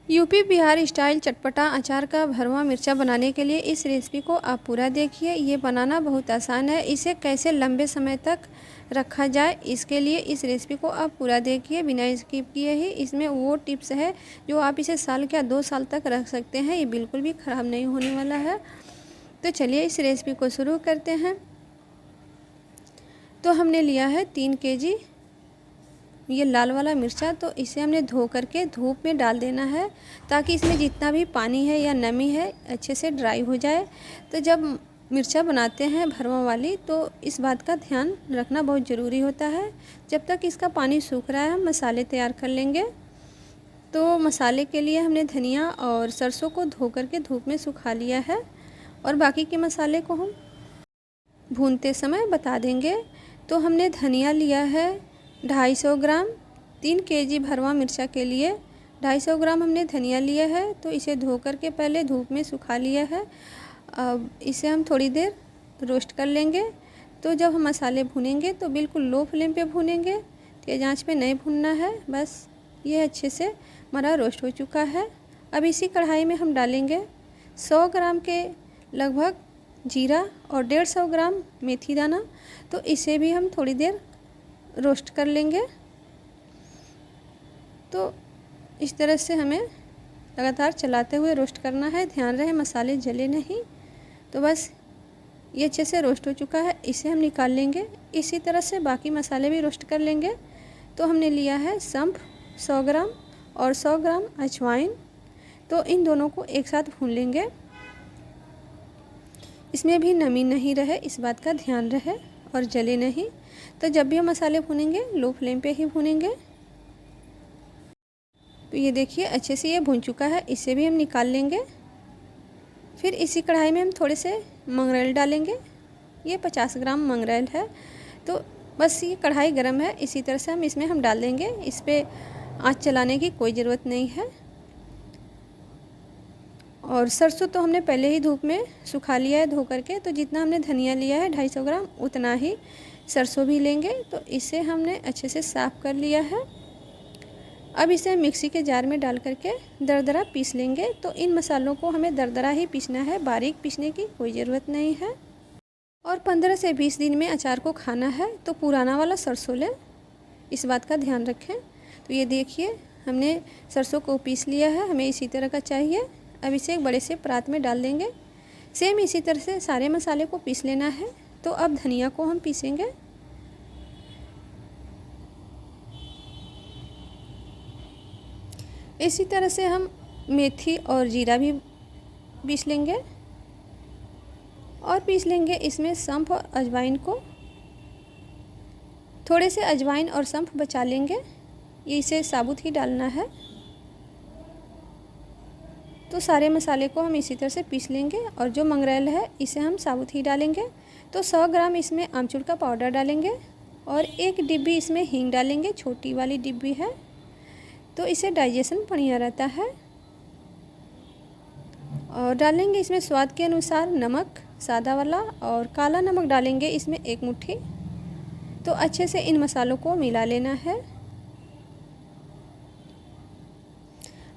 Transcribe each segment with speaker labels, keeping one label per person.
Speaker 1: UP Bihar style चटपटा अचार का भरवा मिर्चा बनाने के लिए इस रेसिपी को आप पूरा देखिए। ये बनाना बहुत आसान है। इसे कैसे लंबे समय तक रखा जाए, इसके लिए इस रेसिपी को आप पूरा देखिए बिना स्किप किए ही। इसमें वो टिप्स है जो आप इसे साल क्या 2 साल तक रख सकते हैं। ये बिल्कुल भी ख़राब नहीं होने वाला है। तो चलिए इस रेसिपी को शुरू करते हैं। तो हमने लिया है 3 केजी ये लाल वाला मिर्चा। तो इसे हमने धो करके धूप में डाल देना है ताकि इसमें जितना भी पानी है या नमी है अच्छे से ड्राई हो जाए। तो जब मिर्चा बनाते हैं भरवा वाली तो इस बात का ध्यान रखना बहुत ज़रूरी होता है। जब तक इसका पानी सूख रहा है हम मसाले तैयार कर लेंगे। तो मसाले के लिए हमने धनिया और सरसों को धो करके धूप में सुखा लिया है और बाकी के मसाले को हम भूनते समय बता देंगे। तो हमने धनिया लिया है 250 ग्राम। 3 केजी भरवा मिर्चा के लिए 250 ग्राम हमने धनिया लिया है। तो इसे धो करके पहले धूप में सुखा लिया है। अब इसे हम थोड़ी देर रोस्ट कर लेंगे। तो जब हम मसाले भूनेंगे तो बिल्कुल लो फ्लेम पे भूनेंगे, तेज़ आंच पे नहीं भूनना है। बस ये अच्छे से हमारा रोस्ट हो चुका है। अब इसी कढ़ाई में हम डालेंगे 100 ग्राम के लगभग जीरा और 150 ग्राम मेथी दाना। तो इसे भी हम थोड़ी देर रोस्ट कर लेंगे। तो इस तरह से हमें लगातार चलाते हुए रोस्ट करना है। ध्यान रहे मसाले जले नहीं। तो बस ये अच्छे से रोस्ट हो चुका है, इसे हम निकाल लेंगे। इसी तरह से बाकी मसाले भी रोस्ट कर लेंगे। तो हमने लिया है सौंफ 100 ग्राम और 100 ग्राम अजवाइन। तो इन दोनों को एक साथ भून लेंगे। इसमें भी नमी नहीं रहे, इस बात का ध्यान रहे और जले नहीं। तो जब भी हम मसाले भूनेंगे लो फ्लेम पे ही भूनेंगे। तो ये देखिए अच्छे से ये भून चुका है, इसे भी हम निकाल लेंगे। फिर इसी कढ़ाई में हम थोड़े से मंगरेल डालेंगे। ये 50 ग्राम मंगरेल है। तो बस ये कढ़ाई गर्म है, इसी तरह से हम डाल देंगे। इस पर आँच चलाने की कोई ज़रूरत नहीं है। और सरसों तो हमने पहले ही धूप में सुखा लिया है धो करके। तो जितना हमने धनिया लिया है 250 ग्राम उतना ही सरसों भी लेंगे। तो इसे हमने अच्छे से साफ़ कर लिया है। अब इसे मिक्सी के जार में डाल करके दरदरा पीस लेंगे। तो इन मसालों को हमें दरदरा ही पीसना है, बारीक पीसने की कोई ज़रूरत नहीं है। और 15 से 20 दिन में अचार को खाना है तो पुराना वाला सरसों लें, इस बात का ध्यान रखें। तो ये देखिए हमने सरसों को पीस लिया है, हमें इसी तरह का चाहिए। अब इसे एक बड़े से परात में डाल देंगे। सेम इसी तरह से सारे मसाले को पीस लेना है। तो अब धनिया को हम पीसेंगे। इसी तरह से हम मेथी और जीरा भी पीस लेंगे और पीस लेंगे इसमें सौंफ और अजवाइन को। थोड़े से अजवाइन और सौंफ बचा लेंगे, ये इसे साबुत ही डालना है। तो सारे मसाले को हम इसी तरह से पीस लेंगे और जो मंगरेल है इसे हम साबुत ही डालेंगे। तो 100 ग्राम इसमें आमचूर का पाउडर डालेंगे और 1 डिब्बी इसमें हींग डालेंगे, छोटी वाली डिब्बी है। तो इसे डाइजेशन बढ़िया रहता है। और डालेंगे इसमें स्वाद के अनुसार नमक सादा वाला और काला नमक डालेंगे इसमें 1 मुट्ठी। तो अच्छे से इन मसालों को मिला लेना है।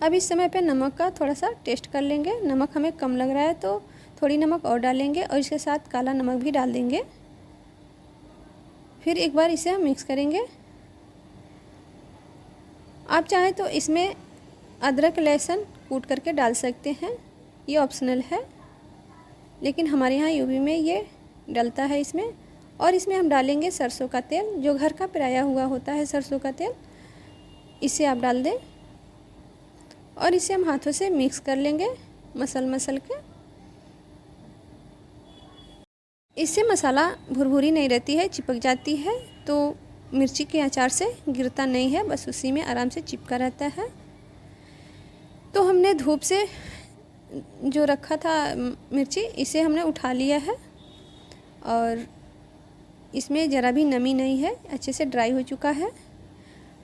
Speaker 1: अब इस समय पे नमक का थोड़ा सा टेस्ट कर लेंगे। नमक हमें कम लग रहा है तो थोड़ी नमक और डालेंगे और इसके साथ काला नमक भी डाल देंगे। फिर एक बार इसे हम मिक्स करेंगे। आप चाहें तो इसमें अदरक लहसुन कूट करके डाल सकते हैं, ये ऑप्शनल है, लेकिन हमारे यहाँ यूपी में ये डलता है इसमें। और इसमें हम डालेंगे सरसों का तेल, जो घर का पेराया हुआ होता है सरसों का तेल, इसे आप डाल दें और इसे हम हाथों से मिक्स कर लेंगे मसल के। इससे मसाला भुरभुरी नहीं रहती है, चिपक जाती है। तो मिर्ची के अचार से गिरता नहीं है, बस उसी में आराम से चिपका रहता है। तो हमने धूप से जो रखा था मिर्ची, इसे हमने उठा लिया है और इसमें ज़रा भी नमी नहीं है, अच्छे से ड्राई हो चुका है।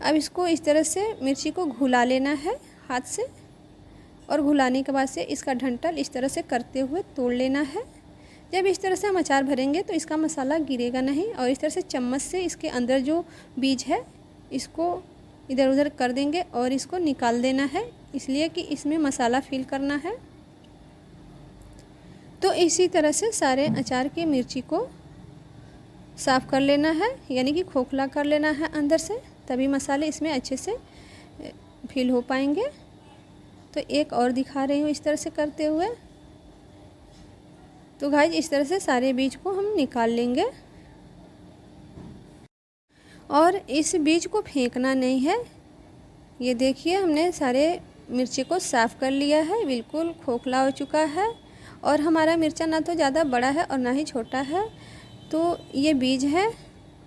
Speaker 1: अब इसको इस तरह से मिर्ची को घुला लेना है हाथ से और घुलाने के बाद से इसका डंठल इस तरह से करते हुए तोड़ लेना है। जब इस तरह से हम अचार भरेंगे तो इसका मसाला गिरेगा नहीं और इस तरह से चम्मच से इसके अंदर जो बीज है इसको इधर उधर कर देंगे और इसको निकाल देना है। इसलिए कि इसमें मसाला फिल करना है। तो इसी तरह से सारे अचार की मिर्ची को साफ़ कर लेना है, यानी कि खोखला कर लेना है अंदर से, तभी मसाले इसमें अच्छे से फिल हो पाएंगे। तो एक और दिखा रही हूँ इस तरह से करते हुए। तो गाइस इस तरह से सारे बीज को हम निकाल लेंगे और इस बीज को फेंकना नहीं है। ये देखिए हमने सारे मिर्ची को साफ़ कर लिया है, बिल्कुल खोखला हो चुका है और हमारा मिर्चा ना तो ज़्यादा बड़ा है और ना ही छोटा है। तो ये बीज है।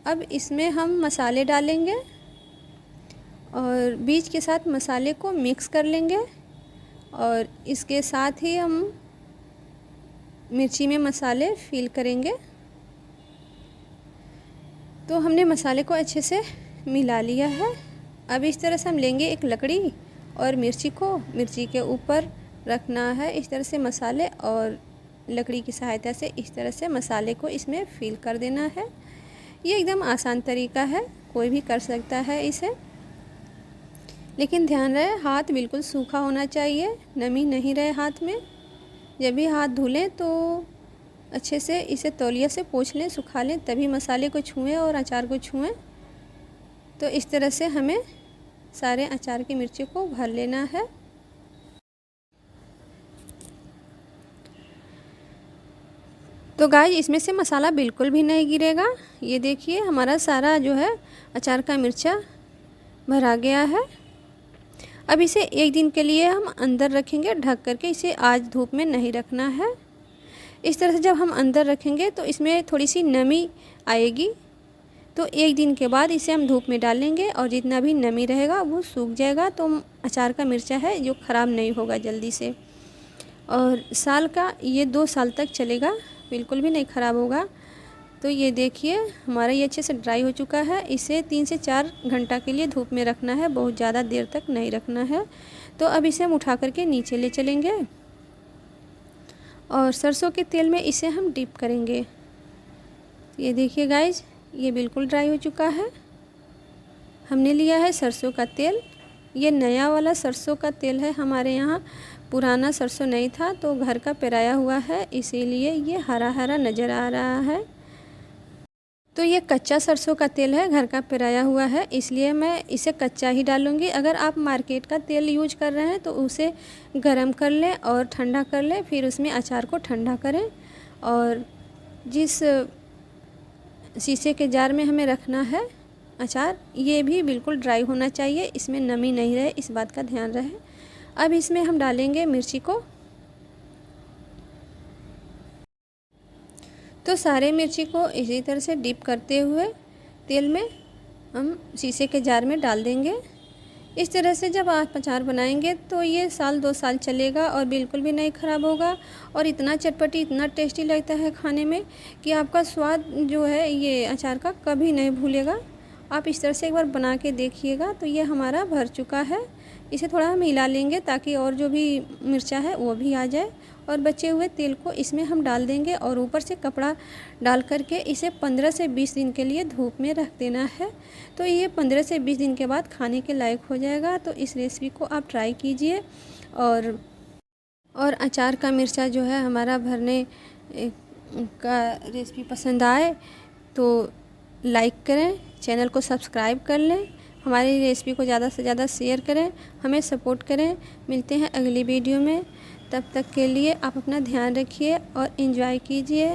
Speaker 1: अब इसमें हम मसाले डालेंगे और बीज के साथ मसाले को मिक्स कर लेंगे और इसके साथ ही हम मिर्ची में मसाले फिल करेंगे। तो हमने मसाले को अच्छे से मिला लिया है। अब इस तरह से हम लेंगे एक लकड़ी और मिर्ची के ऊपर रखना है इस तरह से मसाले, और लकड़ी की सहायता से इस तरह से मसाले को इसमें फिल कर देना है। ये एकदम आसान तरीका है, कोई भी कर सकता है इसे, लेकिन ध्यान रहे हाथ बिल्कुल सूखा होना चाहिए, नमी नहीं रहे हाथ में। जब भी हाथ धुलें तो अच्छे से इसे तौलिया से पोंछ लें, सुखा लें, तभी मसाले को छुएं और अचार को छुएं। तो इस तरह से हमें सारे अचार की मिर्ची को भर लेना है। तो गाइस इसमें से मसाला बिल्कुल भी नहीं गिरेगा। ये देखिए हमारा सारा जो है अचार का मिर्चा भरा गया है। अब इसे एक दिन के लिए हम अंदर रखेंगे ढक करके, इसे आज धूप में नहीं रखना है। इस तरह से जब हम अंदर रखेंगे तो इसमें थोड़ी सी नमी आएगी, तो एक दिन के बाद इसे हम धूप में डालेंगे और जितना भी नमी रहेगा वो सूख जाएगा। तो अचार का मिर्चा है जो ख़राब नहीं होगा जल्दी से, और साल का ये 2 साल तक चलेगा, बिल्कुल भी नहीं ख़राब होगा। तो ये देखिए हमारा ये अच्छे से ड्राई हो चुका है। इसे 3 से 4 घंटा के लिए धूप में रखना है, बहुत ज़्यादा देर तक नहीं रखना है। तो अब इसे हम उठा करके नीचे ले चलेंगे और सरसों के तेल में इसे हम डिप करेंगे। ये देखिए गाइज ये बिल्कुल ड्राई हो चुका है। हमने लिया है सरसों का तेल, ये नया वाला सरसों का तेल है हमारे यहाँ, पुराना सरसों नहीं था तो घर का पेराया हुआ है, इसीलिए ये हरा हरा नज़र आ रहा है। तो ये कच्चा सरसों का तेल है, घर का पेराया हुआ है, इसलिए मैं इसे कच्चा ही डालूँगी। अगर आप मार्केट का तेल यूज कर रहे हैं तो उसे गरम कर लें और ठंडा कर लें, फिर उसमें अचार को ठंडा करें। और जिस शीशे के जार में हमें रखना है अचार, ये भी बिल्कुल ड्राई होना चाहिए, इसमें नमी नहीं रहे, इस बात का ध्यान रहे। अब इसमें हम डालेंगे मिर्ची को। तो सारे मिर्ची को इसी तरह से डिप करते हुए तेल में हम शीशे के जार में डाल देंगे। इस तरह से जब आप अचार बनाएंगे तो ये 1-2 साल चलेगा और बिल्कुल भी नहीं ख़राब होगा, और इतना चटपटी इतना टेस्टी लगता है खाने में कि आपका स्वाद जो है ये अचार का कभी नहीं भूलेगा। आप इस तरह से एक बार बना के देखिएगा। तो ये हमारा भर चुका है, इसे थोड़ा हम हिला लेंगे ताकि और जो भी मिर्चा है वो भी आ जाए, और बचे हुए तेल को इसमें हम डाल देंगे और ऊपर से कपड़ा डाल करके इसे 15 से 20 दिन के लिए धूप में रख देना है। तो ये 15 से 20 दिन के बाद खाने के लायक हो जाएगा। तो इस रेसिपी को आप ट्राई कीजिए, और अचार का मिर्चा जो है हमारा भरने का रेसिपी पसंद आए तो लाइक करें, चैनल को सब्सक्राइब कर लें, हमारी रेसिपी को ज़्यादा से ज़्यादा शेयर करें, हमें सपोर्ट करें। मिलते हैं अगली वीडियो में, तब तक के लिए आप अपना ध्यान रखिए और एंजॉय कीजिए।